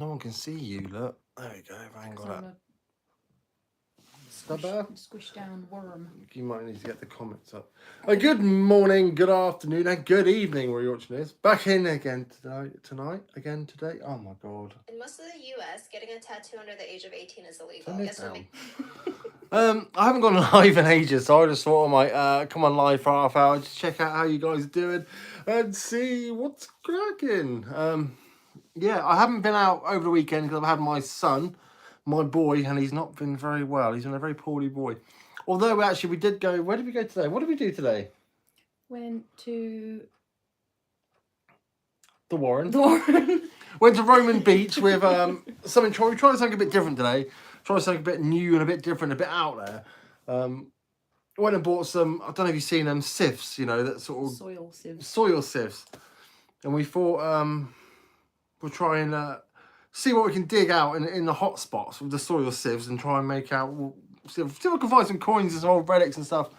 No one can see you, look. There we go. I ain't got that. Squish down worm. You might need to get the comments up. Good morning, good afternoon, and good evening where you're watching this. Back in again today. Oh my god. In most of the US, getting a tattoo under the age of 18 is illegal. Turn it Guess down. what? I haven't gone live in ages, so I just thought I might come on live for half hour to check out how you guys are doing and see what's cracking. Yeah, I haven't been out over the weekend because I've had my son, my boy, and he's not been very well. He's been a very poorly boy. Although, actually, we did go... Where did we go today? What did we do today? Went to... The Warren. Warren. Went to Roman Beach with something... We tried something a bit different today. Tried something a bit new and a bit different, a bit out there. Went and bought some... I don't know if you've seen them sieves, you know, that sort of... Soil sieves. Soil sieves. And we thought... we'll try and see what we can dig out in the hot spots with the soil sieves and try and make out... See if we can find some coins and some old relics and stuff.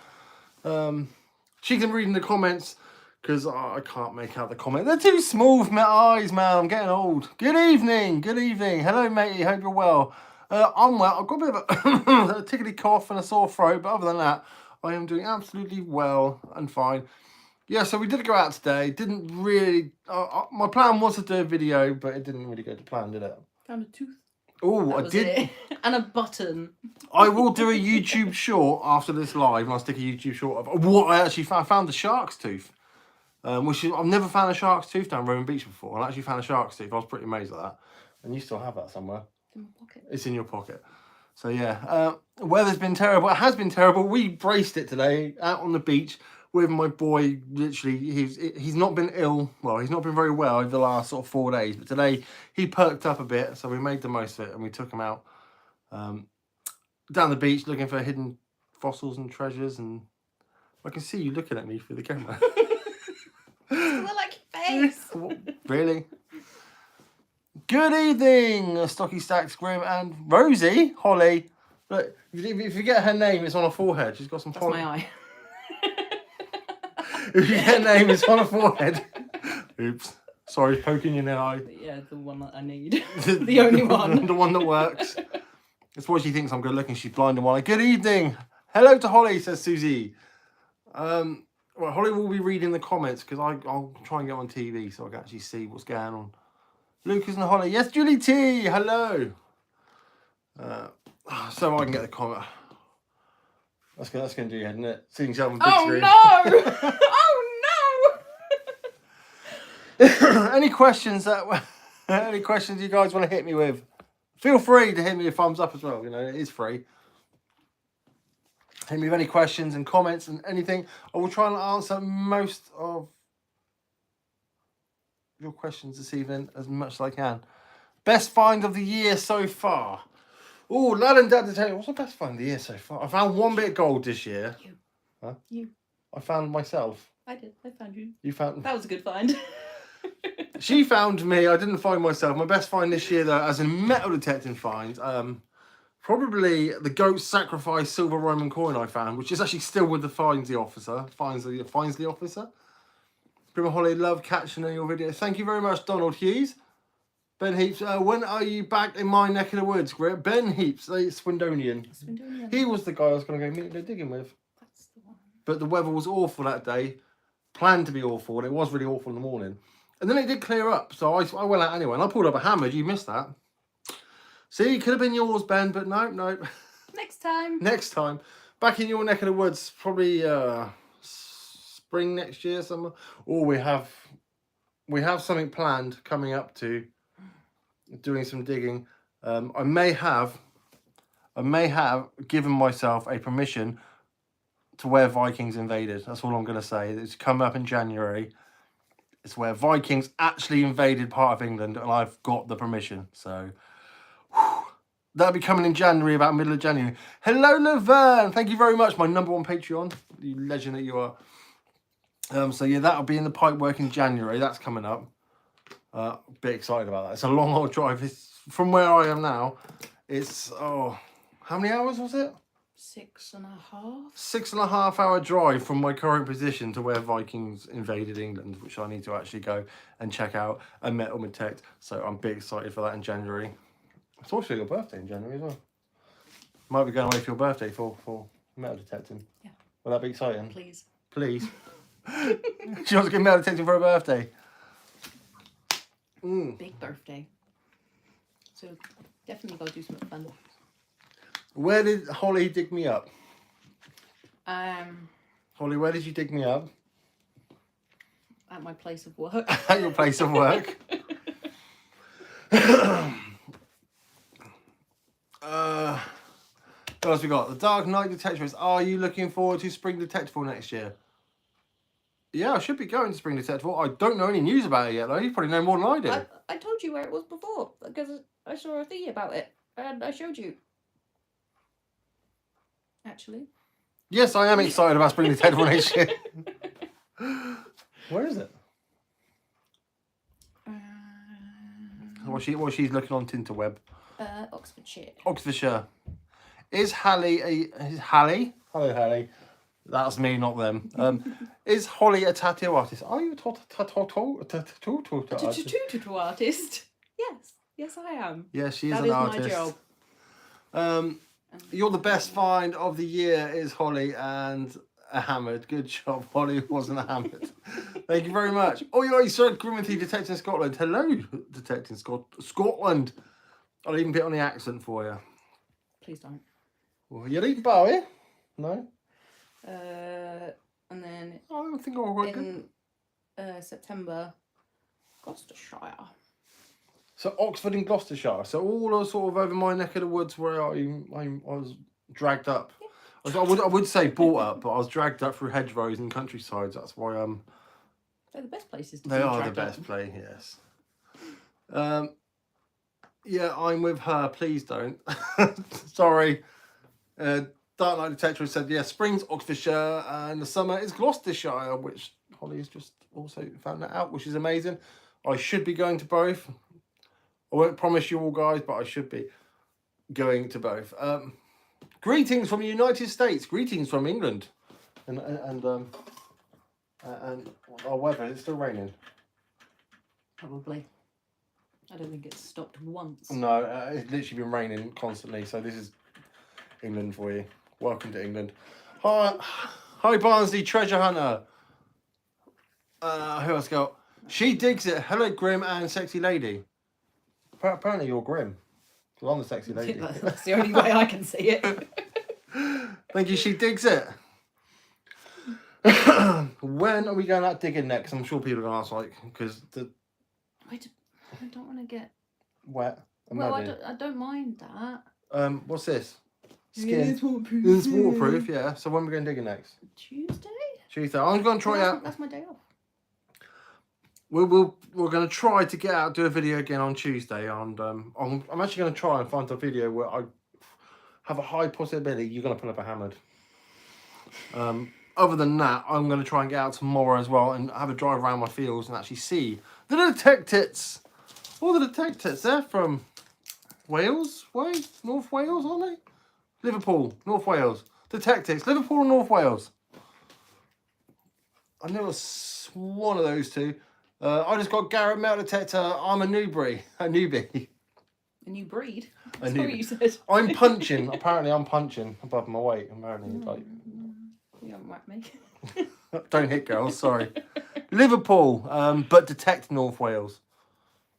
She can read in the comments because I can't make out the comment. They're too small for my eyes, man. I'm getting old. Good evening. Good evening. Hello, matey. Hope you're well. I'm well. I've got a bit of a tickly cough and a sore throat, but other than that, I am doing absolutely well and fine. Yeah, so we did go out today. Didn't really... my plan was to do a video, but it didn't really go to plan, did it? Found a tooth. Oh, I did. It. And a button. I will do a YouTube short after this live, and I'll stick a YouTube short of what I actually found. I found a shark's tooth, which is, I've never found a shark's tooth down Roman Beach before. I actually found a shark's tooth. I was pretty amazed at that. And you still have that somewhere. It's in my pocket. It's in your pocket. So yeah, weather's been terrible. It has been terrible. We braced it today out on the beach with my boy. Literally, he's not been ill. Well, he's not been very well over the last sort of 4 days. But today he perked up a bit, so we made the most of it and we took him out down the beach looking for hidden fossils and treasures. And I can see you looking at me through the camera. You look like your face. Really? Good evening, Stocky Stacks, Grim, and Rosie, Holly. Look, if you forget her name, it's on her forehead. She's got some... That's my eye. If you get her name, it's on her forehead. Oops. Sorry, poking you in the eye. Yeah, the one that I need. The only one. The one that works. That's why she thinks I'm good looking. She's blind in one eye. Good evening. Hello to Holly, says Susie. Well, Holly will be reading the comments because I'll try and get on TV so I can actually see what's going on. Lucas and Holly. Yes, Julie T. Hello. So I can get the comment. That's going to do your head, isn't it? Seeing yourself on big screen. No! Oh, no! Any questions you guys want to hit me with? Feel free to hit me a thumbs up as well. You know, it is free. Hit me with any questions and comments and anything. I will try and answer most of your questions this evening as much as I can. Best find of the year so far. Oh, Lad and Dad to tell you, what's the best find of the year so far? I found one bit of gold this year. You. Huh? You. I found myself. I did. I found you. You found... That was a good find. She found me. I didn't find myself. My best find this year, though, as in metal detecting finds, probably the goat sacrifice silver Roman coin I found, which is actually still with the Finsley officer. Finsley officer. Prima Holly, love catching your video. Thank you very much, Donald Hughes. Ben Heaps, when are you back in my neck of the woods? Ben Heaps, Swindonian. He was the guy I was going to go digging with. That's the one. But the weather was awful that day. Planned to be awful, and it was really awful in the morning. And then it did clear up, so I went out anyway. And I pulled up a hammer. You missed that. See, it could have been yours, Ben, but no. Next time. Next time. Back in your neck of the woods, probably spring next year, summer. Or we have something planned coming up to doing some digging. I may have given myself a permission to where Vikings invaded. That's all I'm going to say. It's coming up in January. It's where Vikings actually invaded part of England, and I've got the permission. So that'll be coming in January, about middle of January. Hello, Laverne. Thank you very much, my #1 Patreon, you legend that you are. So yeah, that'll be in the pipework in January. That's coming up. A bit excited about that. It's a long old drive. It's from where I am now. It's how many hours was it? 6.5. 6.5 hour drive from my current position to where Vikings invaded England, which I need to actually go and check out and metal detect. So I'm big excited for that in January. It's also your birthday in January as well. Might be going away for your birthday for metal detecting. Yeah. Will that be exciting? Please. Please. She wants to get metal detecting for her birthday. Big birthday. So definitely got to do something fun. Where did Holly dig me up? Holly, where did you dig me up? At my place of work. At your place of work. What else we got? The Dark Knight Detectorist. Are you looking forward to Spring Detectable next year? Yeah, I should be going to Spring Detectable. I don't know any news about it yet, though. You probably know more than I do. I told you where it was before because I saw a thingy about it and I showed you. Actually. Yes, I am excited about Spring Detectable next year. Where is it? What she's looking on Tinterweb. Oxfordshire. Oxfordshire. Is Hallie Hallie? Hello, Hallie. That's me, not them. Is Holly a tattoo artist? Are you a tattoo artist? Yes, I am. Yes, she is That an is artist. my job. You're the best find of the year, is Holly and a hammered. Good job, Holly wasn't a hammered. Thank you very much. Oh, you started Grimothy Detecting Scotland. Hello, Detecting Scotland. I'll even put on the accent for you. Please don't. Well, you're eating Bowie? No? And then I don't think I'll work in September, Gloucestershire. So Oxford and Gloucestershire. So all sort of over my neck of the woods where I was dragged up. Yeah. I would say brought up, but I was dragged up through hedgerows and countrysides. That's why they're the best places to they be are the dragged best up. place, yes. Yeah, I'm with her. Please don't. Sorry. Dark Knight Detector said, yeah, spring's Oxfordshire and the summer is Gloucestershire, which Holly has just also found that out, which is amazing. I should be going to both. I won't promise you all, guys, but I should be going to both. Greetings from the United States. Greetings from England. And our weather, it's still raining. Probably. I don't think it's stopped once. No, it's literally been raining constantly, so this is England for you. Welcome to England. Hi Barnsley, treasure hunter. Who else got? She digs it. Hello, Grim and sexy lady. Apparently you're Grim. Well, I'm the sexy lady. That's the only way I can see it. Thank you, she digs it. When are we going out digging next? I'm sure people are going to ask, like, because I don't want to get wet. Well, I don't mind that. What's this? Skin. Yeah, it's waterproof. It's waterproof, yeah. So when are we going digging next? Tuesday. I'm going to try out. That's my day off. We're going to try to get out, do a video again on Tuesday, and I'm actually going to try and find a video where I have a high possibility you're going to pull up a hammered. Other than that, I'm going to try and get out tomorrow as well and have a drive around my fields and actually see the detectives. All the detectives, they're from Wales, North Wales, aren't they? Liverpool, North Wales. Detectives, Liverpool and North Wales. I know it's one of those two. I just got Garrett metal detector. I'm a newbie. A new breed? That's what you said. I'm punching. Apparently I'm punching above my weight. Apparently, like... You haven't whacked me. Don't hit girls, sorry. Liverpool, but detect North Wales.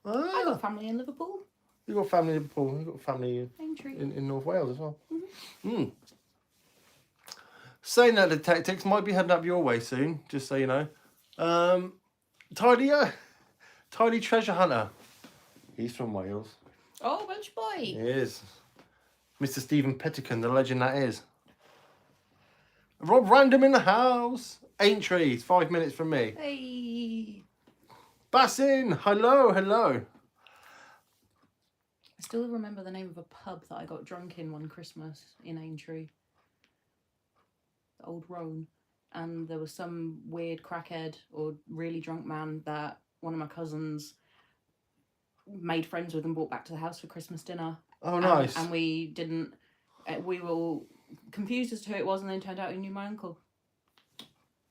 I got family in Liverpool. You got family in Liverpool. You got family in North Wales as well. Mm-hmm. Saying that, detectives might be heading up your way soon. Just so you know. Tidy treasure hunter. He's from Wales. Oh, Welsh boy. He is. Mr. Stephen Pettican, the legend that is. Rob Random in the house. Aintree, 5 minutes from me. Hey. Bassin, hello. I still remember the name of a pub that I got drunk in one Christmas in Aintree. The Old Roan. And there was some weird crackhead or really drunk man that one of my cousins made friends with and brought back to the house for Christmas dinner. Oh, nice. And we didn't... We were confused as to who it was, and then turned out he knew my uncle.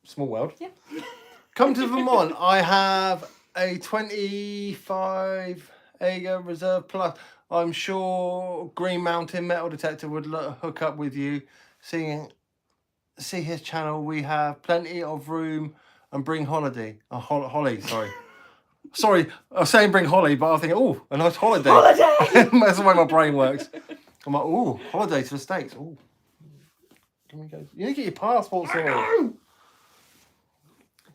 Small world. Yeah. Come to Vermont. I have a 25 acre reserve plus. I'm sure Green Mountain Metal Detector would hook up with you. See his channel. We have plenty of room and bring holiday. Holly, sorry. Sorry, I was saying bring Holly, but I think, oh, a nice holiday. Holiday! That's the way my brain works. I'm like, oh, holiday to the States. Oh, can we go? You need to get your passport sorted.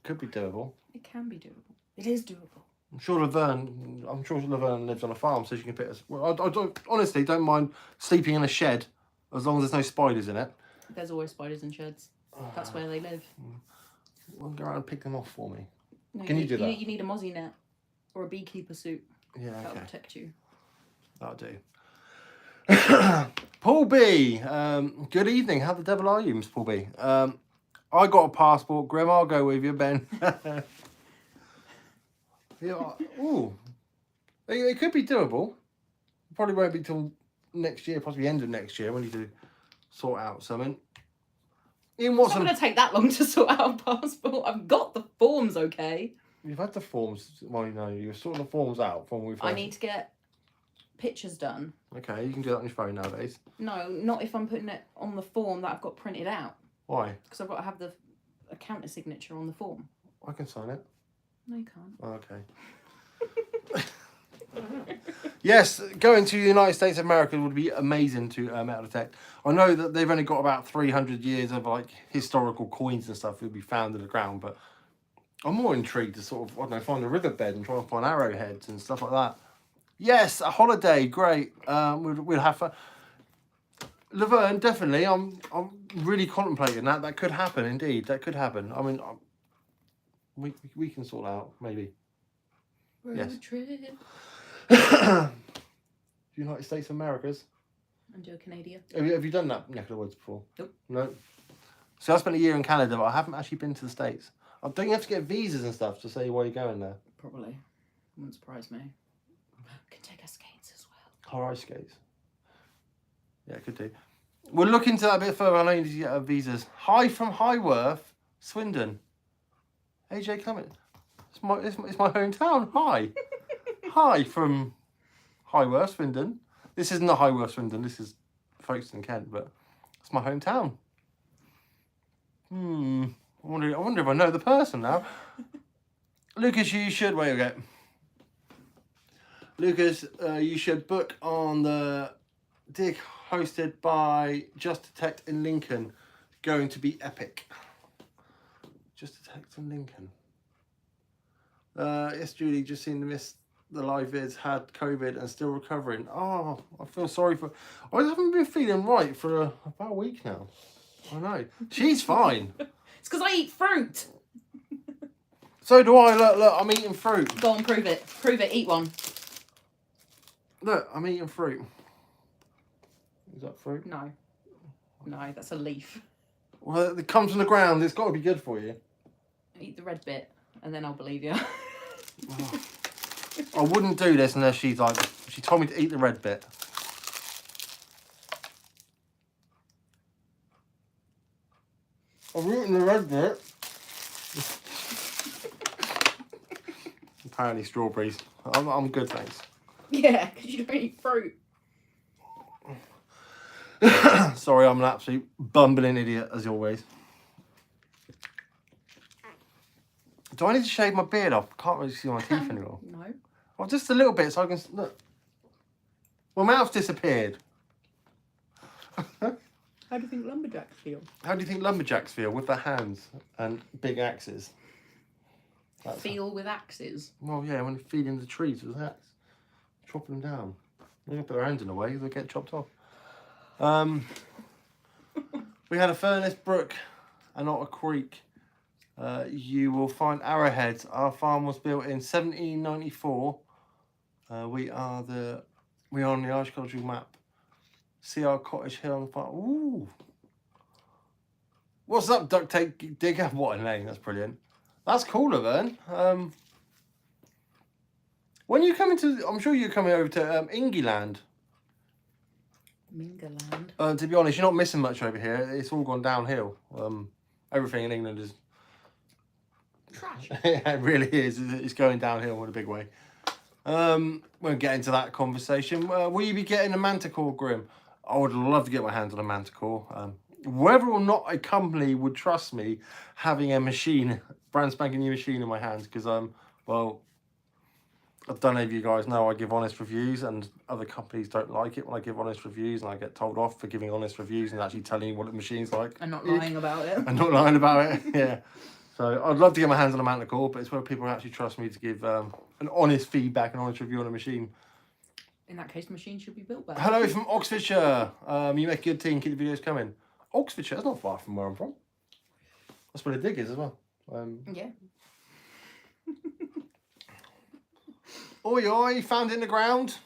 Could be doable. It can be doable. It is doable. I'm sure Laverne lives on a farm, so she can pick us. Well, I don't honestly don't mind sleeping in a shed as long as there's no spiders in it. There's always spiders in sheds. That's where they live. Well, go around and pick them off for me. No, Can you do that? You need a mozzie net or a beekeeper suit. Yeah, That'll okay. protect you. That'll do. Paul B. Good evening. How the devil are you, Mr. Paul B? I got a passport. Grim, I'll go with you, Ben. Yeah. Ooh. It could be doable. Probably won't be till next year, possibly end of next year. We need to sort out something. Ian It's not going to take that long to sort out a passport. I've got the forms, okay? You've had the forms. Well, you know, you're sorting the forms out from when we first. I need to get pictures done. Okay, you can do that on your phone nowadays. No, not if I'm putting it on the form that I've got printed out. Why? Because I've got to have the accountant signature on the form. I can sign it. No, you can't. Oh, okay. Yes, going to the United States of America would be amazing to metal detect. I know that they've only got about 300 years of like historical coins and stuff that would be found in the ground, but I'm more intrigued to sort of, I don't know, find a riverbed and try and find arrowheads and stuff like that. Yes, a holiday, great. We'll have fun. Laverne, definitely. I'm really contemplating that. That could happen, indeed. That could happen. I mean, we can sort that out, maybe. Road Yes. trip. United States of Americas. And Joe Canada. Have you done that neck of the woods before? Nope. No. So I spent a year in Canada, but I haven't actually been to the States. Don't you have to get visas and stuff to say why you're going there? Probably. Wouldn't surprise me. Can take us skates as well. High ice skates. Yeah, could do. We'll look into that a bit further. I know you need to get visas. Hi from Highworth, Swindon. AJ Clement. It's my hometown. Hi. Hi from Highworth, Swindon. This isn't the Highworth, Swindon. This is Folkestone, Kent, but it's my hometown. I wonder if I know the person now. Lucas, you should wait a minute. Lucas, you should book on the dig hosted by Just Detect in Lincoln. Going to be epic. Just Detect in Lincoln. Yes, Julie, just seen the live vids, had COVID and still recovering. Oh, I feel sorry for. I haven't been feeling right for about a week now. I know. She's fine. It's because I eat fruit. So do I. Look, I'm eating fruit. Go on, prove it. Prove it. Eat one. Look, I'm eating fruit. Is that fruit? No. No, that's a leaf. Well, it comes from the ground. It's got to be good for you. Eat the red bit, and then I'll believe you. Oh. I wouldn't do this unless she told me to eat the red bit. I've eaten the red bit. Apparently strawberries. I'm good, thanks. Yeah, because you don't eat fruit. Sorry, I'm an absolute bumbling idiot, as always. Do I need to shave my beard off? I can't really see my teeth anymore. No. Well, just a little bit so I can... Look. My mouth's disappeared. How do you think lumberjacks feel? How do you think lumberjacks feel with their hands and big axes? Feel with axes? Well, yeah, when feeding the trees with an axe. Chopping them down. They don't put their hands in the way, they'll get chopped off. We had a furnace, brook, and not a creek. You will find arrowheads. Our farm was built in 1794. We are on the agricultural map. See our cottage hill on the farm. Ooh. What's up, duct tape digger? What a name, that's brilliant. That's cool, Laverne. When you coming to, I'm sure you're coming over to Ingyland. Mingaland. To be honest, you're not missing much over here. It's all gone downhill. Everything in England is Trash. it really is. It's going downhill in a big way. Won't get into that conversation. Will you be getting a manticore, Grim? I would love to get my hands on a manticore. Whether or not a company would trust me having a machine, brand spanking new machine in my hands, because well, I don't know if you guys know I give honest reviews, and other companies don't like it when I give honest reviews, and I get told off for giving honest reviews and actually telling you what the machine's like. And not lying about it. And not lying about it, yeah. So I'd love to get my hands on a manticore, but it's where people actually trust me to give an honest feedback, an honest review on a machine. In that case, the machine should be built better. Hello from Oxfordshire. You make a good team, keep the videos coming. Oxfordshire, that's not far from where I'm from. That's where the dig is as well. Yeah. Oi, oi, found it in the ground.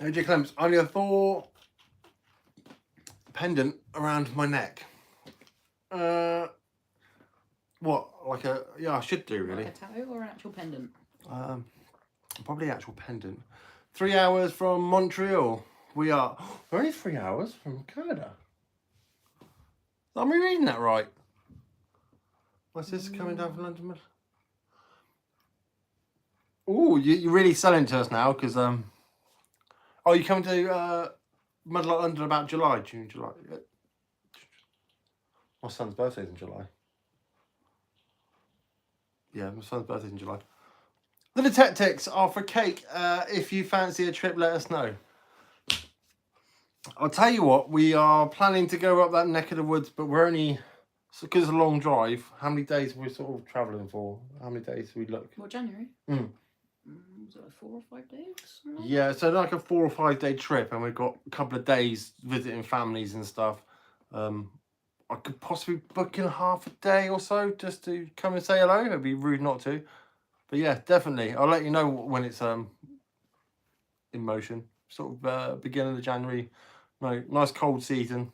AJ Clements, only a Thor pendant around my neck. What? Like a... Yeah, I should do, really. Like a tattoo or an actual pendant? Probably actual pendant. 3 hours from Montreal. We're only 3 hours from Canada. Am I reading that right? My sister coming down from London. Oh, you're really selling to us now, because oh, you coming to Mudflats London about June, July. My son's birthday's in July. Yeah, my son's birthday's in July. The detectives are for cake. If you fancy a trip, let us know. I'll tell you what, we are planning to go up that neck of the woods, but we're only, because it's a long drive. How many days we're sort of travelling for? How many days we look? What, January? Was it like 4 or 5 days? Yeah, so like a 4 or 5 day trip, and we've got a couple of days visiting families and stuff. I could possibly book in half a day or so just to come and say hello. It'd be rude not to. But yeah, definitely. I'll let you know when it's in motion. Sort of beginning of January. No, nice cold season.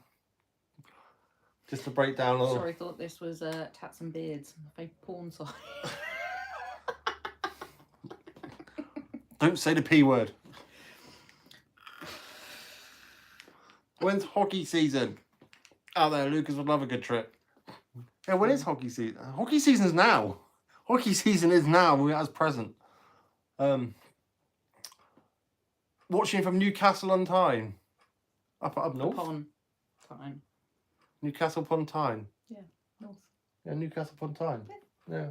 Just to break down a little. Sorry, I thought this was Tats and Beards, my favourite porn site. Don't say the P word. When's hockey season? Out there, Lucas would love a good trip. Yeah, when is hockey season? Hockey season's now. Hockey season is now. We're as present. Watching from Newcastle on Tyne. Up north? Upon Tyne. Newcastle upon Tyne. Yeah, north. Yeah, Newcastle upon Tyne. Yeah.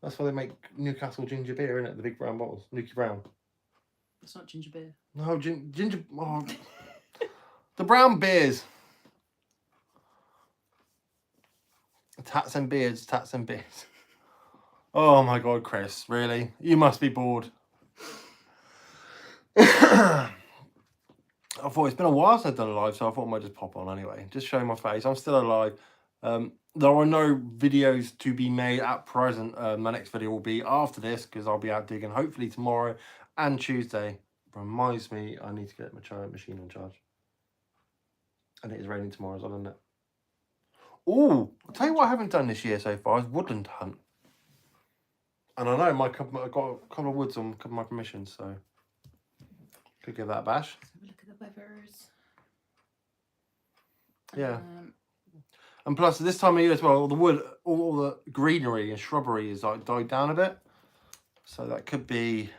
That's why they make Newcastle ginger beer, innit? The big brown bottles. Nuki Brown. It's not ginger beer. No, ginger... Oh. The brown beers. Tats and beards, tats and beards. Oh my God, Chris, really? You must be bored. I thought it's been a while since I've done a live, so I thought I might just pop on anyway. Just show my face. I'm still alive. There are no videos to be made at present. My next video will be after this, because I'll be out digging hopefully tomorrow and Tuesday. Reminds me, I need to get my machine on charge. And it is raining tomorrow as well, isn't it? Oh, I'll tell you what I haven't done this year so far is woodland hunt. And I know I've got a couple of woods on a couple of my permissions, so could give that a bash. Let's have a look at the weathers. Yeah. And plus, this time of year as well, all the wood, all the greenery and shrubbery is like died down a bit. So that could be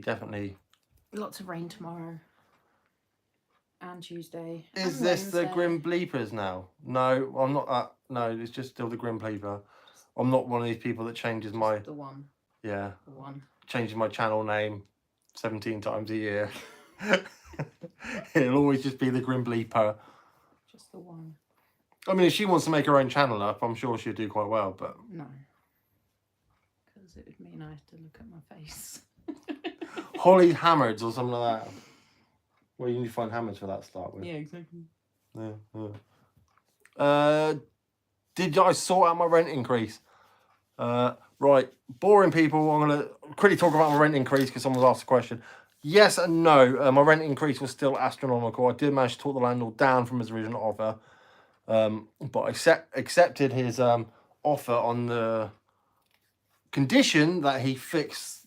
definitely. Lots of rain tomorrow. And Tuesday. Is and this Wednesday. the Grim Bleepers now? No, I'm not that. No, it's just still the Grim Bleeper. I'm not one of these people that changes my. The one. Yeah. The one. Changing my channel name 17 times a year. It'll always just be the Grim Bleeper. Just the one. I mean, if she wants to make her own channel up, I'm sure she'll do quite well, but... No. Because it would mean I have to look at my face. Holly Hammards or something like that. Well, you need to find hammers for that to start with. Yeah, exactly. Yeah. Did I sort out my rent increase? Right. Boring people. I'm going to quickly talk about my rent increase because someone's asked a question. Yes and no. My rent increase was still astronomical. I did manage to talk the landlord down from his original offer. But I accepted his offer on the condition that he fixed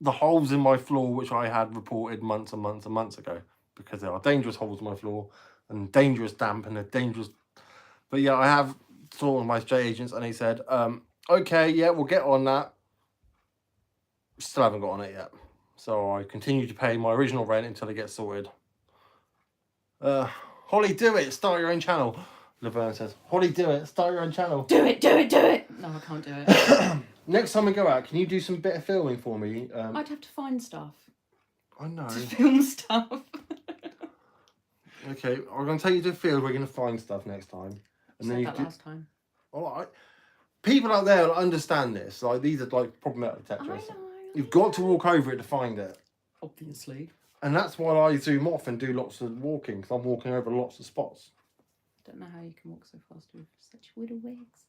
the holes in my floor, which I had reported months and months and months ago, because there are dangerous holes in my floor and dangerous damp and a dangerous. But yeah, I have talked to my estate agents, and he said, okay, yeah, we'll get on that. Still haven't got on it yet. So I continue to pay my original rent until it gets sorted. Holly, do it. Start your own channel. Laverne says, Holly, do it. Start your own channel. Do it, do it, do it. No, I can't do it. Next time we go out, can you do some bit of filming for me? I'd have to find stuff I know. to film stuff. Okay, I'm going to take you to the field. We're going to find stuff next time. And Said that last time. All right. People out there will understand this. Like, these are like problematic I Tetris. know. You've got to walk over it to find it. Obviously. And that's why I zoom off and do lots of walking, because I'm walking over lots of spots. Don't know how you can walk so fast with such little legs.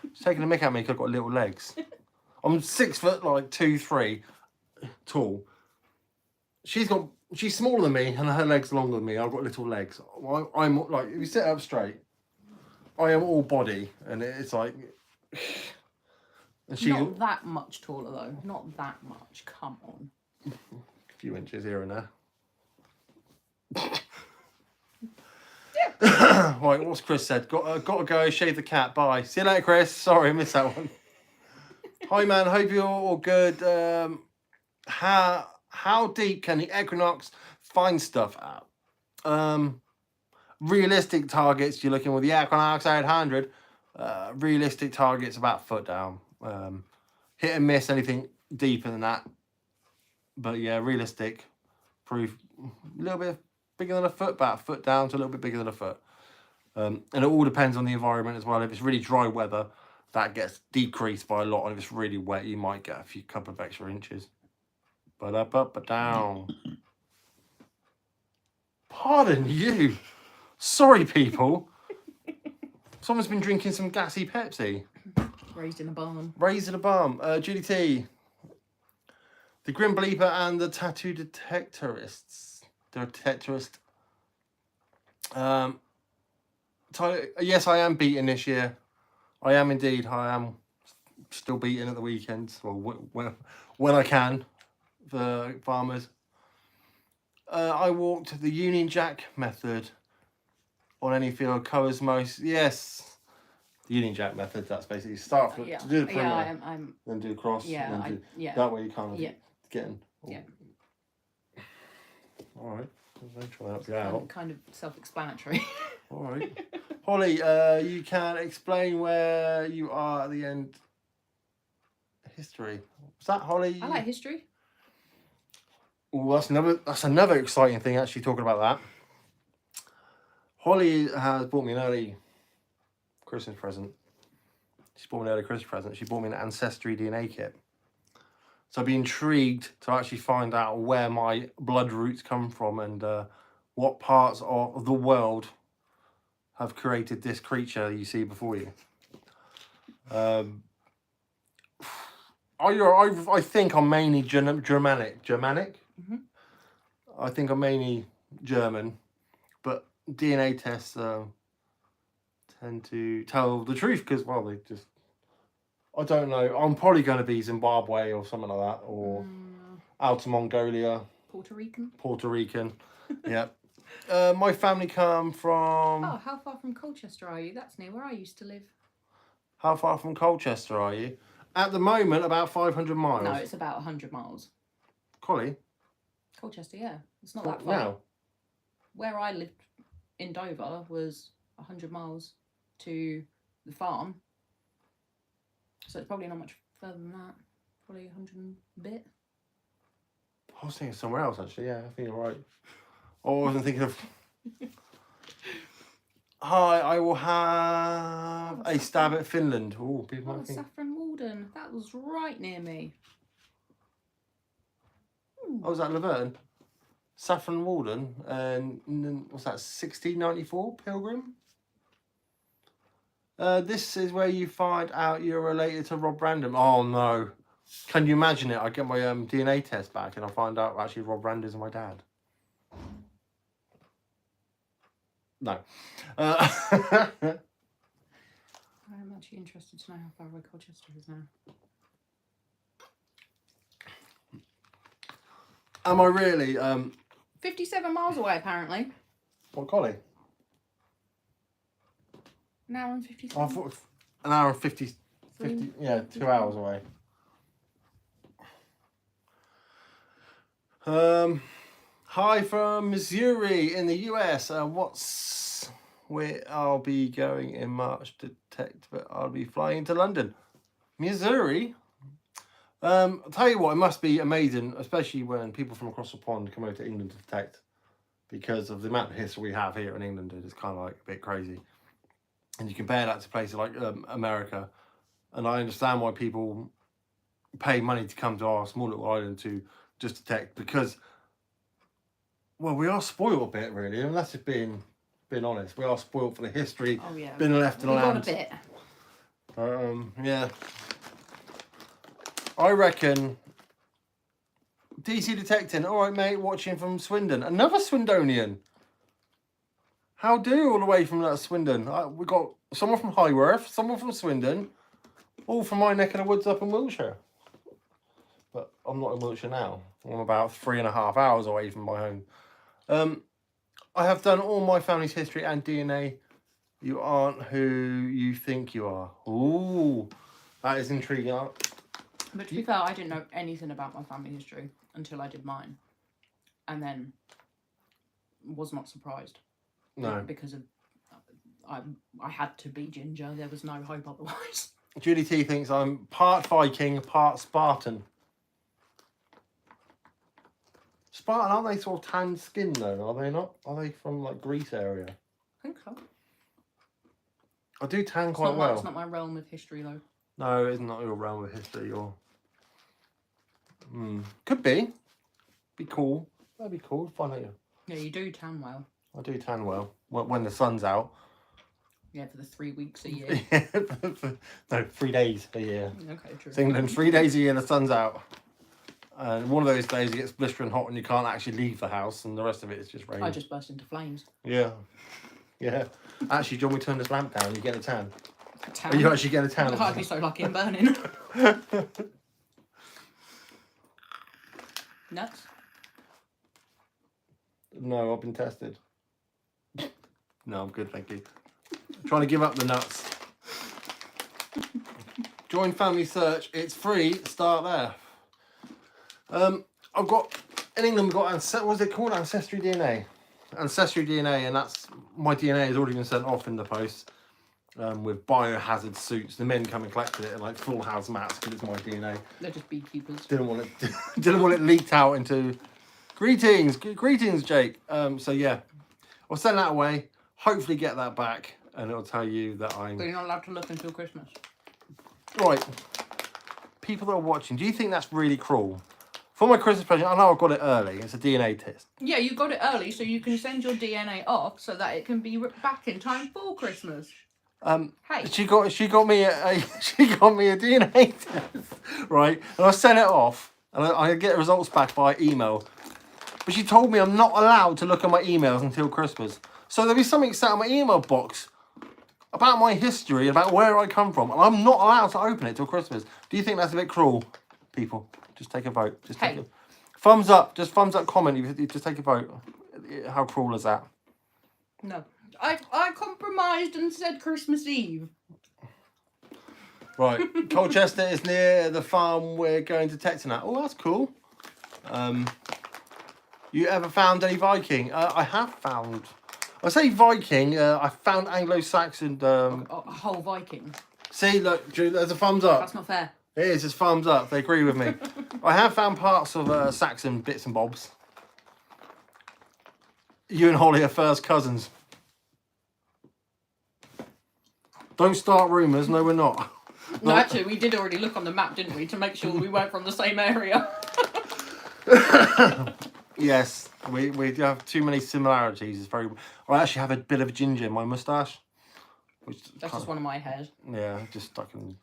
It's taking a mick at me because I've got little legs. I'm 6 foot, like 2, 3 tall. She's smaller than me and her legs are longer than me. I've got little legs. I'm like, if you sit up straight, I am all body, and it's like. And she's Not that much taller though. Not that much. Come on. a few inches here and there. Right, what's Chris said? Got to go, shave the cat. Bye. See you later, Chris. Sorry, I missed that one. Hi, man. Hope you're all good. How deep can the Equinox find stuff at? Realistic targets, you're looking with the Equinox 800. Realistic targets about foot down. Hit and miss anything deeper than that. But yeah, realistic proof, a little bit bigger than a foot, about a foot down to a little bit bigger than a foot. And it all depends on the environment as well. If it's really dry weather, that gets decreased by a lot. And if it's really wet, you might get a couple of extra inches. But up, but down. Pardon you. Sorry, people. Someone's been drinking some gassy Pepsi. Raised in a barn. Raised in a barn. Judy T. The Grim Bleeper and the Tattoo Detectorists. The Detectorist. Yes, I am beating this year. I am indeed. I am still beating at the weekends. Well, when I can. For farmers. I walked the Union Jack method on any field covers most. Yes, the Union Jack method. That's basically start to do the perimeter, then do the cross. Yeah, that way you kind of yeah. getting. Yeah. All right. I'll try that out. Kind of self-explanatory. All right, Holly. You can explain where you are at the end. History. Was that Holly? I like history. Oh, that's another exciting thing. Actually, talking about that. Holly has bought me an early Christmas present. She bought me an early Christmas present. She bought me an Ancestry DNA kit. So I'd be intrigued to actually find out where my blood roots come from and what parts of the world have created this creature you see before you. I think I'm mainly Germanic. Mm-hmm. I think I'm mainly German, but DNA tests tend to tell the truth because, well, they just... I don't know. I'm probably going to be Zimbabwe or something like that, or Outer Mongolia. Puerto Rican. Yeah. My family come from... Oh, how far from Colchester are you? That's near where I used to live. How far from Colchester are you? At the moment, about 500 miles. No, it's about 100 miles. Collie? Colchester, yeah. It's not that far. Now? Where I lived in Dover was 100 miles to the farm. So it's probably not much further than that. Probably 100 and a bit. I was thinking somewhere else, actually. Yeah, I think you're right. Oh, I wasn't thinking of... Hi, I will have a stab at Finland. Oh, people might think... Saffron Walden. That was right near me. Oh, was that Laverne? Saffron Walden. And what's that, 1694 Pilgrim? This is where you find out you're related to Rob Random. Oh, no. Can you imagine it? I get my DNA test back and I find out actually Rob Random is my dad. No. I'm actually interested to know how far away Colchester is now. Am I really? 57 miles away, apparently. What, golly? An hour and 57. I thought an hour and 50, yeah, 2 hours away. Hi from Missouri in the US. What's where I'll be going in March to detect, but I'll be flying to London, Missouri. I'll tell you what, it must be amazing, especially when people from across the pond come over to England to detect, because of the amount of history we have here in England. It's kind of like a bit crazy, and you compare that to places like America, and I understand why people pay money to come to our small little island to just detect, because, well, we are spoiled a bit, really, and that's just being honest. We are spoiled for the history, Oh, yeah. been left in the We've got land. a bit. Yeah. I reckon DC detecting. All right, mate, watching from Swindon. Another Swindonian. How do all the way from that Swindon? We got someone from Highworth, someone from Swindon, all from my neck of the woods up in Wiltshire. But I'm not in Wiltshire now. I'm about 3.5 hours away from my home. I have done all my family's history and DNA. You aren't who you think you are. Ooh, that is intriguing. But to be fair, I didn't know anything about my family history until I did mine. And then was not surprised. No. Because of I had to be ginger. There was no hope otherwise. Judy T thinks I'm part Viking, part Spartan. Spartan, aren't they sort of tan skin though? Are they not? Are they from like Greece area? I think so. I do tan quite well. It's not my realm of history though. No, it's not your realm of history. Or could be. Be cool. That'd be cool. Find out. Yeah, you do tan well. I do tan well when the sun's out. Yeah, for the 3 weeks a year. No, 3 days a year. Okay, true. It's England, 3 days a year the sun's out. And one of those days it gets blistering hot and you can't actually leave the house, and the rest of it is just rain. I just burst into flames. Yeah. Yeah. Actually, do you want me to turn this lamp down? You get a tan. A tan? Are you actually getting a tan? I'd be so lucky I'm burning. Nuts? No, I've been tested. No, I'm good, thank you. Trying to give up the nuts. Join Family Search. It's free. Start there. I've got in England. We've got what's it called? Ancestry DNA. Ancestry DNA, and that's my DNA has already been sent off in the post with biohazard suits. The men come and collected it in like full hazmats because it's my DNA. They're just beekeepers. Didn't want it leaked out into. Greetings, Jake. So yeah, I'll send that away. Hopefully get that back, and it'll tell you that I'm. But you're not allowed to look until Christmas. Right. People that are watching, do you think that's really cruel? For my Christmas present, I know I got it early. It's a DNA test. Yeah, you got it early, so you can send your DNA off so that it can be back in time for Christmas. Hey. She got me a DNA test, right? And I sent it off, and I get results back by email. But she told me I'm not allowed to look at my emails until Christmas. So there'll be something sat in my email box about my history, about where I come from, and I'm not allowed to open it till Christmas. Do you think that's a bit cruel, people? Just take a vote. Just take a thumbs up. Just thumbs up. Comment. You just take a vote. How cruel is that? No, I compromised and said Christmas Eve. Right, Colchester is near the farm we're going to Texan at. Oh, that's cool. You ever found any Viking? I have found. I say Viking. I found Anglo-Saxon. A whole Viking. See, look, Drew, there's a thumbs up. That's not fair. It is, it's thumbs up. They agree with me. I have found parts of Saxon bits and bobs. You and Holly are first cousins. Don't start rumours. No, we're not. No, actually, we did already look on the map, didn't we, to make sure we weren't from the same area. Yes, we do have too many similarities. It's very. I actually have a bit of ginger in my moustache. Which That's just one of my hairs. Yeah, just stuck in.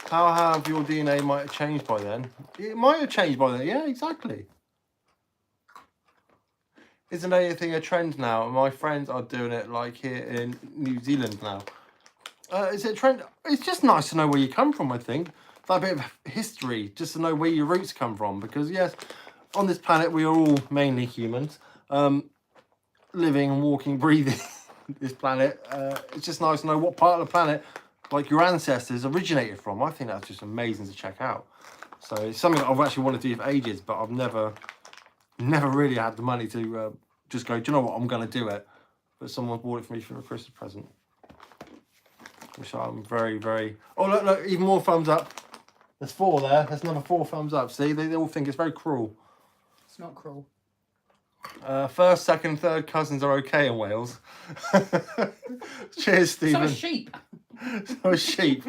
How have your DNA might have changed by then? It might have changed by then. Yeah, exactly. isn't anything a trend now? My friends are doing it like here in New Zealand now. Is it a trend? It's just nice to know where you come from, I think. That bit of history, just to know where your roots come from. Because, yes, on this planet, we are all mainly humans. Living and walking, breathing this planet. It's just nice to know what part of the planet, like your ancestors, originated from. I think that's just amazing to check out. So it's something that I've actually wanted to do for ages, but I've never really had the money to just go, do you know what, I'm going to do it. But someone bought it for me for a Christmas present. Which I'm very, very... Oh, look, even more thumbs up. There's 4 there. There's another 4 thumbs up. See, they all think it's very cruel. It's not cruel. First, second, third cousins are okay in Wales. Cheers, Stephen. So a sheep. So a sheep.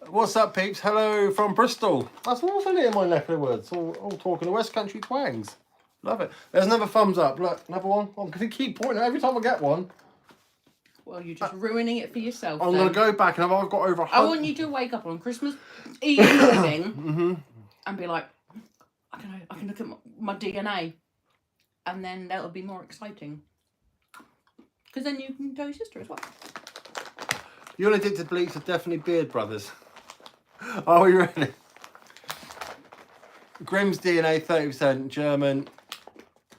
What's up, peeps? Hello from Bristol. That's also near my neck of the woods. All talking the West Country twangs. Love it. There's another thumbs up. Look, another one. I'm going to keep pointing every time I get one. Well, you're just ruining it for yourself. I'm going to go back and I've got over 100. I want you to wake up on Christmas Eve morning and be like, I don't know, I can look at my DNA. And then that'll be more exciting. Because then you can tell your sister as well. You're addicted to bleach are definitely beard brothers. Are we ready? Grimm's DNA 30% German,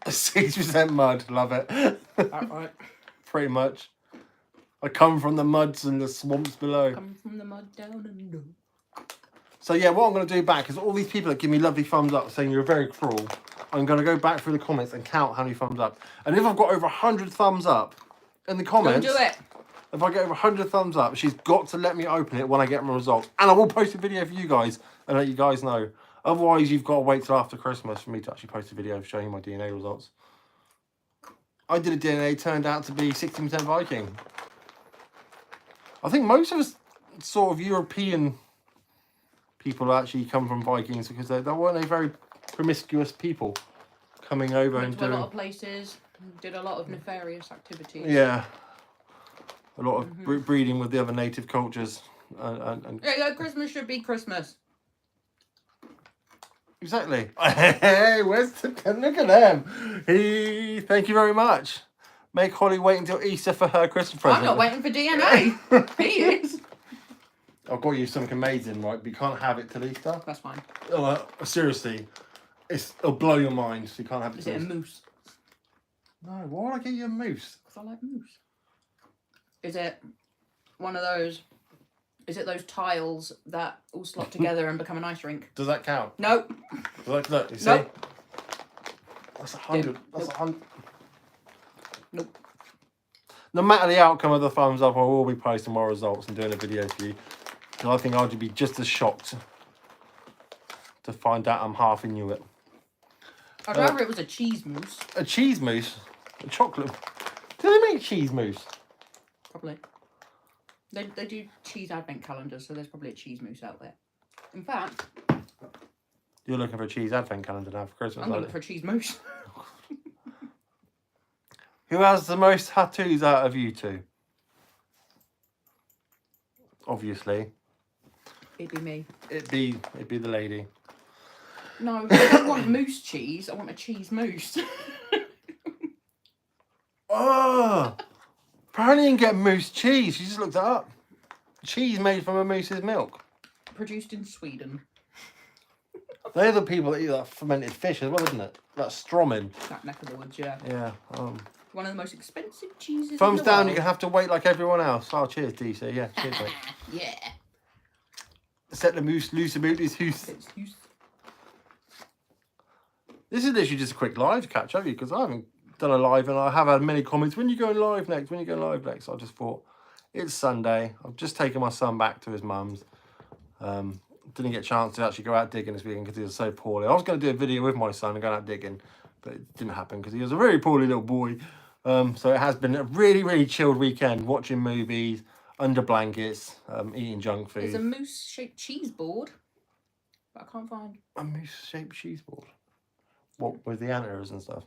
6% mud. Love it. That right. Pretty much. I come from the muds and the swamps below. Come from the mud down under. So yeah, what I'm going to do back is all these people that give me lovely thumbs up saying you're very cruel, I'm going to go back through the comments and count how many thumbs up. And if I've got over 100 thumbs up in the comments... Don't do it. If I get over 100 thumbs up, she's got to let me open it when I get my results. And I will post a video for you guys and let you guys know. Otherwise, you've got to wait till after Christmas for me to actually post a video showing you my DNA results. I did a DNA, turned out to be 60% Viking. I think most of us sort of European people actually come from Vikings because they weren't a very promiscuous people coming over Went and to doing... a lot of places, did a lot of nefarious activities. Yeah. A lot of breeding with the other native cultures. And Yeah, Christmas should be Christmas. Exactly. Hey, where's the... Look at them. Thank you very much. Make Holly wait until Easter for her Christmas present. I'm not waiting for DNA. He is. I've got you something amazing, right? But you can't have it till Easter. That's fine. Oh, seriously. It'll blow your mind, so you can't have it Is till it a Easter. moose? No, why would I get you a moose? Because I like moose. Is it one of those... Is it those tiles that all slot together and become an ice rink? Does that count? Nope. Look, you see? Nope. That's 100. That's Nope. 100. Nope. No matter the outcome of the thumbs up, I will be posting my results and doing a video for you. Because I think I'd be just as shocked to find out I'm half into it. I'd rather it was a cheese mousse. A cheese mousse? A chocolate? Do they make cheese mousse? Probably. They do cheese advent calendars, so there's probably a cheese mousse out there. In fact, You're looking for a cheese advent calendar now for Christmas, I'm aren't looking for a cheese mousse. Who has the most tattoos out of you two? Obviously. It'd be me. It'd be the lady. No, I don't want mousse cheese. I want a cheese mousse. Oh! Apparently you can get mousse cheese. You just looked it up. Cheese made from a moose's milk. Produced in Sweden. They're the people that eat that fermented fish as well, isn't it? That stromin. That neck of the woods, yeah. Yeah. One of the most expensive cheeses Thumbs in the down, world. you can have to wait like everyone else. Oh, cheers, DC. Yeah, cheers, mate. Yeah. Set the moose loose about his hoose. It's use- This is literally just a quick live catch up because I haven't done a live and I have had many comments. When you going live next? When you going live next? I just thought it's Sunday. I've just taken my son back to his mum's. Didn't get a chance to actually go out digging this weekend because he was so poorly. I was going to do a video with my son and go out digging, but it didn't happen because he was a very poorly little boy. So it has been a really, really chilled weekend, watching movies, under blankets, eating junk food. There's a mousse-shaped cheese board, but I can't find. A moose-shaped cheese board? What, with the antlers and stuff?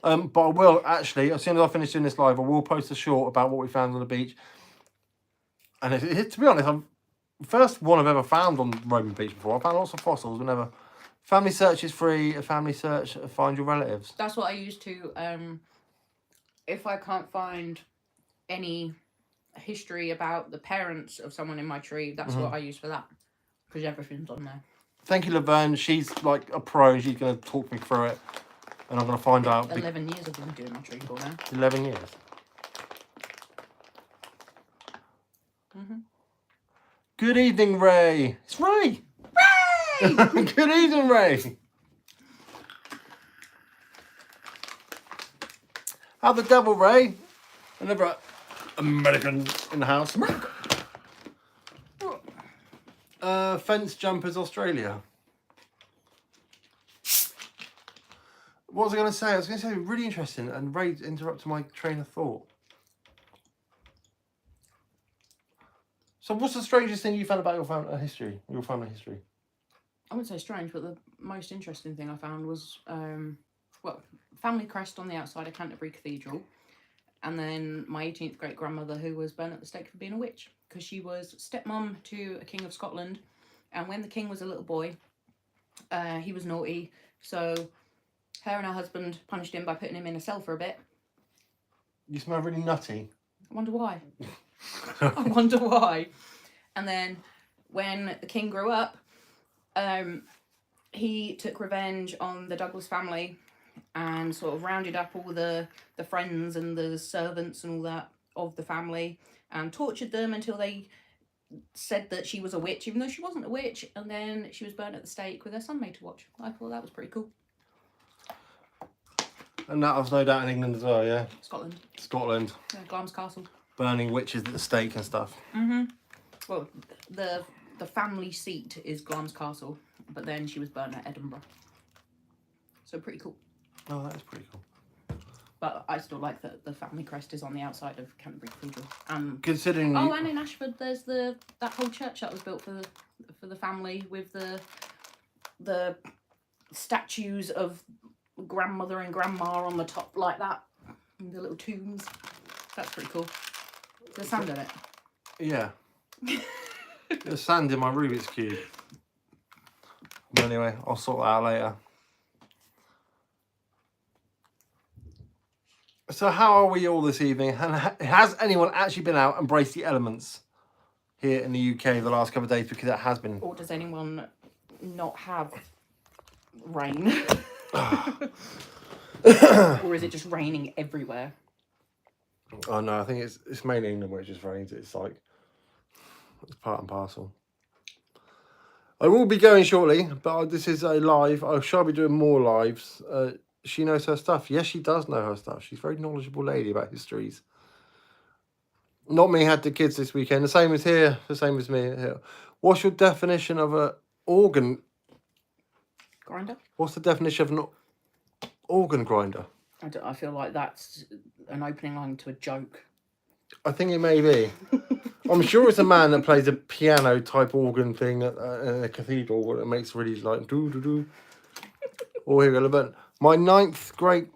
But I will, actually, as soon as I finish doing this live, I will post a short about what we found on the beach. And to be honest, I'm the first one I've ever found on Roman Beach before. I found lots of fossils, but never Family search is free. A family search, find your relatives. That's what I use to, if I can't find any history about the parents of someone in my tree, that's what I use for that. Because everything's on there. Thank you, Laverne. She's like a pro and she's going to talk me through it. And I'm going to find out. 11 years I've been doing my tree for now. 11 years. Good evening, Ray. It's Ray. Ray! Good evening, Ray. How the devil, Ray? Another American in the house. Fence jumpers, Australia. What was I going to say? I was going to say really interesting, and Ray interrupted my train of thought. So, what's the strangest thing you found about your family history? Your family history? I wouldn't say strange, but the most interesting thing I found was, family crest on the outside of Canterbury Cathedral, and then my 18th great grandmother who was burnt at the stake for being a witch because she was stepmom to a king of Scotland, and when the king was a little boy, he was naughty, so her and her husband punished him by putting him in a cell for a bit. You smell really nutty. I wonder why. I wonder why. And then when the king grew up, he took revenge on the Douglas family and sort of rounded up all the friends and the servants and all that of the family and tortured them until they said that she was a witch, even though she wasn't a witch, and then she was burnt at the stake with her son made to watch. I thought that was pretty cool. And that was no doubt in England as well, yeah? Scotland. Scotland. Yeah, Glamis Castle. Burning witches at the stake and stuff. Well, the family seat is Glamis Castle, but then she was burnt at Edinburgh. So pretty cool. Oh, that is pretty cool. But I still like that the family crest is on the outside of Canterbury Cathedral. Considering and in Ashford there's that whole church that was built for the family with the statues of grandmother and grandma on the top like that, and the little tombs. That's pretty cool. There's sand in it. Yeah. There's sand in my Rubik's Cube. But anyway, I'll sort that out later. So how are we all this evening? And has anyone actually been out and braced the elements here in the UK the last couple of days? Because it has been. Or does anyone not have rain? Or is it just raining everywhere? Oh no, I think it's mainly England where it just rains. It's like, it's part and parcel. I will be going shortly, but this is a live. I shall be doing more lives. She knows her stuff. Yes, she does know her stuff. She's a very knowledgeable lady about histories. Not me had the kids this weekend. The same as here. The same as me here. What's your definition of an organ Grinder? What's the definition of an organ grinder? I feel like that's an opening line to a joke. I think it may be. I'm sure it's a man that plays a piano type organ thing in a cathedral where it makes really like doo doo doo. Oh, here we go. But my 9th great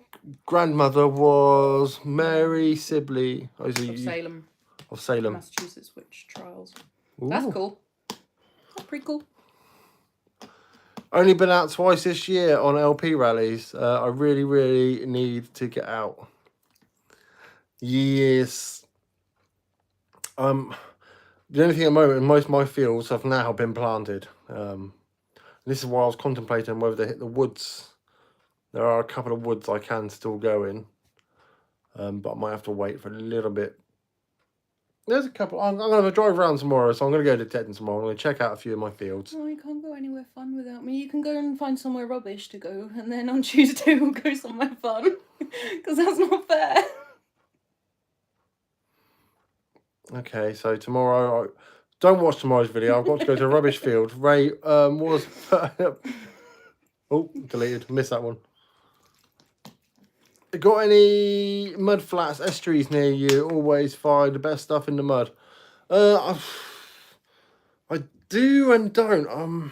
grandmother was Mary Sibley Of Salem. Of Salem. Massachusetts witch trials. Ooh. That's cool. That's pretty cool. Only been out twice this year on LP rallies. I really, really need to get out. Yes. The only thing at the moment, most of my fields have now been planted. This is why I was contemplating whether to hit the woods. There are a couple of woods I can still go in. But I might have to wait for a little bit. There's a couple. I'm going to drive around tomorrow, so I'm going to go to Tetton tomorrow. I'm going to check out a few of my fields. Oh, you can't go anywhere fun without me. You can go and find somewhere rubbish to go, and then on Tuesday we'll go somewhere fun. Because that's not fair. Okay, so tomorrow... Don't watch tomorrow's video. I've got to go to a rubbish field. Ray was... Oh, deleted. Missed that one. Got any mudflats, estuaries near you? Always find the best stuff in the mud. I do and don't.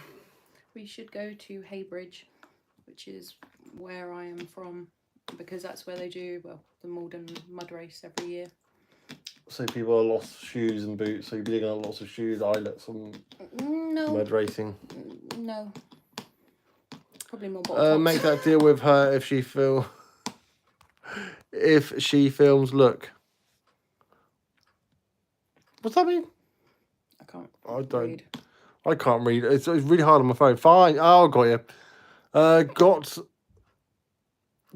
We should go to Heybridge, which is where I am from, because that's where they do, well, the Malden mud race every year. So people are lost shoes and boots, so you'll be digging up lots of shoes, eyelets and No. mud racing. No. Probably more bottle tops. Make that deal with her if she films. Look. What's that mean? I read. I can't read. It's really hard on my phone. Fine. Oh, got you.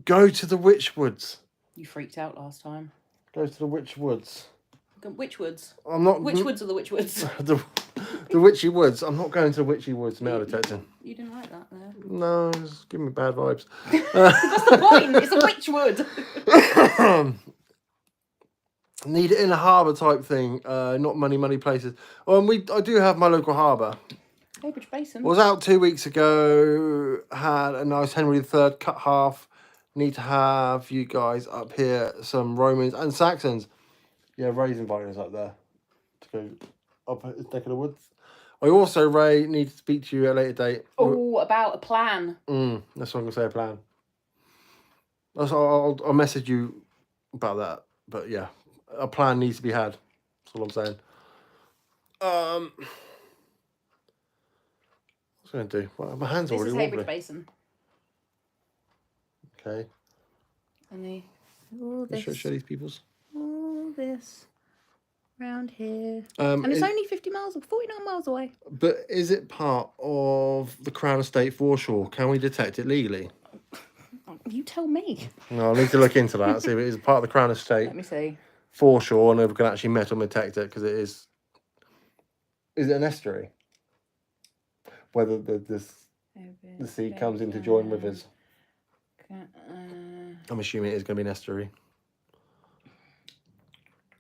Go to the Witch Woods. You freaked out last time. Go to the Witch Woods. Which woods? I'm not. Which woods are the Witch Woods? the Witchy Woods. I'm not going to the Witchy Woods now, detective. You didn't like that there. No, it's giving me bad vibes. That's the point. It's a witch wood. Need it in a harbour type thing, not many places. I do have my local harbour. Cambridge Basin. Was out 2 weeks ago. Had a nice Henry III cut half. Need to have you guys up here some Romans and Saxons. Yeah, Ray's inviting us up there to go up at his neck of the woods. I also, Ray, need to speak to you at a later date. Oh, about a plan. That's what I'm gonna say. A plan. I'll message you about that. But yeah, a plan needs to be had. That's all I'm saying. What's I going to do? Well, my hands This already is wobbly. Cambridge Basin. Okay. And all this. Show these peoples. All this. Round here. And it's only 50 miles or 49 miles away. But is it part of the Crown Estate foreshore? Can we detect it legally? You tell me. No, I need to look into that. See if it is part of the Crown Estate Let me see. foreshore and if we can actually metal detect it, because it is. Is it an estuary? Whether the sea comes in to join rivers. I'm assuming it is going to be an estuary.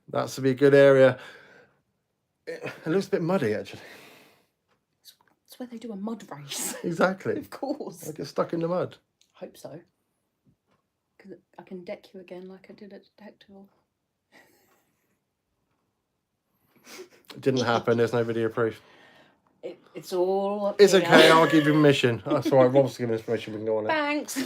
That's to be a good area. It looks a bit muddy, actually. It's where they do a mud race. Exactly. Of course. I get stuck in the mud. Hope so. Because I can deck you again like I did at Detectable. It didn't happen. There's no video proof. It's all up It's here. okay. I'll give you permission. That's all right. Rob's giving us permission. We can go on it. Thanks.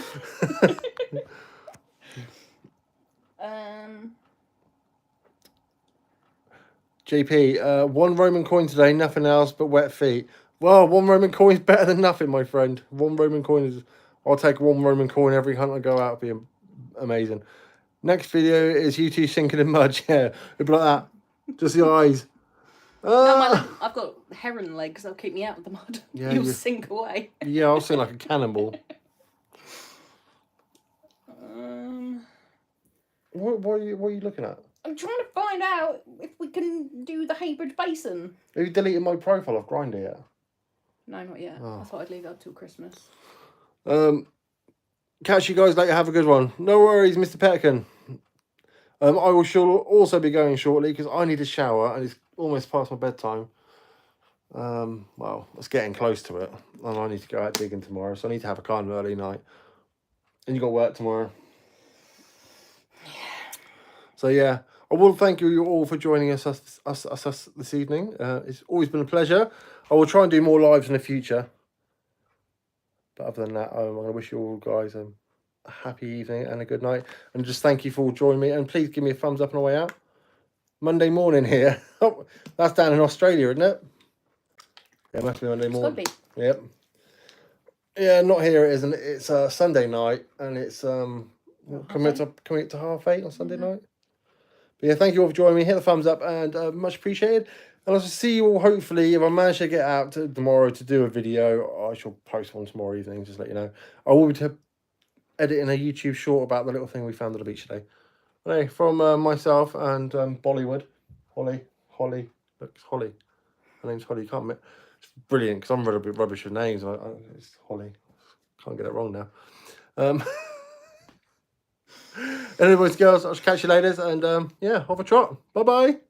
JP, 1 Roman coin today, nothing else but wet feet. Well, 1 Roman coin is better than nothing, my friend. 1 Roman coin is... I'll take 1 Roman coin every hunt I go out. It'll be amazing. Next video is you two sinking in mud. Yeah, it'll be like that. Just the eyes. No, I've got heron legs. They'll keep me out of the mud. Yeah, You'll sink away. Yeah, I'll sing like a cannonball. What are you looking at? I'm trying to find out if we can do the Cambridge Basin. Have you deleted my profile of Grindr yet? No, not yet. Oh. I thought I'd leave that till Christmas. Catch you guys later. Have a good one. No worries, Mr. Pettican. I will also be going shortly because I need a shower and it's almost past my bedtime. Well, it's getting close to it. And I need to go out digging tomorrow, so I need to have a kind of early night. And you got work tomorrow. Yeah. So yeah, I will thank you all for joining us this evening. It's always been a pleasure. I will try and do more lives in the future. But other than that, I'm going to wish you all guys a happy evening and a good night. And just thank you for all joining me. And please give me a thumbs up on the way out. Monday morning here. Oh, that's down in Australia, isn't it? Yeah, it must be Monday morning. It's got to be. Yep. Yeah, not here it isn't. It's Sunday night and it's coming to 8:30 on Sunday night. But yeah, thank you all for joining me. Hit the thumbs up and much appreciated. And I'll see you all hopefully. If I manage to get out tomorrow to do a video, I shall post one tomorrow evening, just let you know. I will be editing a YouTube short about the little thing we found at the beach today. Anyway, from myself and Bollywood, Holly, look, it's Holly. Her name's Holly. Can't admit. It's brilliant because I'm a bit rubbish with names. It's Holly. Can't get it wrong now. Anyways, girls, I'll catch you later. And yeah, have a trot. Bye bye.